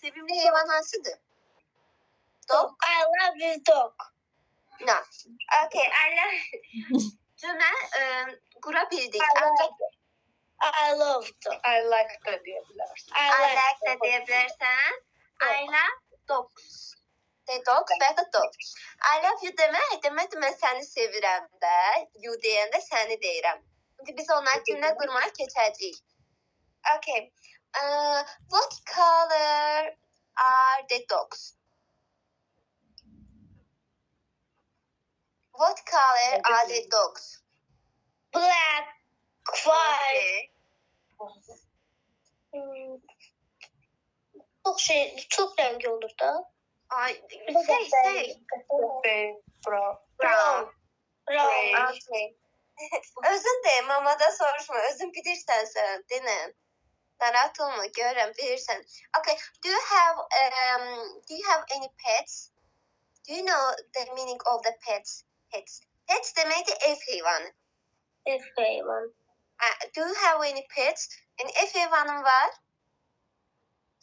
sevimli heyvan hansıdır? Dog? I love you dog. No. Okay, I love cümle kurabildik. I love dog. I like da diyebilirsin. I like de diyebilirsen. I love dogs. De dogs və ya dog. I love you demək mən səni sevirəm də. You deyəndə səni deyirəm. İndi biz onlar cümlə qurmaya keçəcəyik. Okay. What color are the dogs? What color are the dogs? Black, white. Okay. Çok rengi olur da. Ay, say. Brown. Brown. Brown. Okay. Özün de, mamada soruşma. Özün bilirsən sən, denən. Narahat olma, görürəm, bilirsən. Okay, do you have any pets? Do you know the meaning of the pets? Pets deməkdir ev heyvanı. Ev hayvan. Do you have any pets? Yani ev heyvanın var?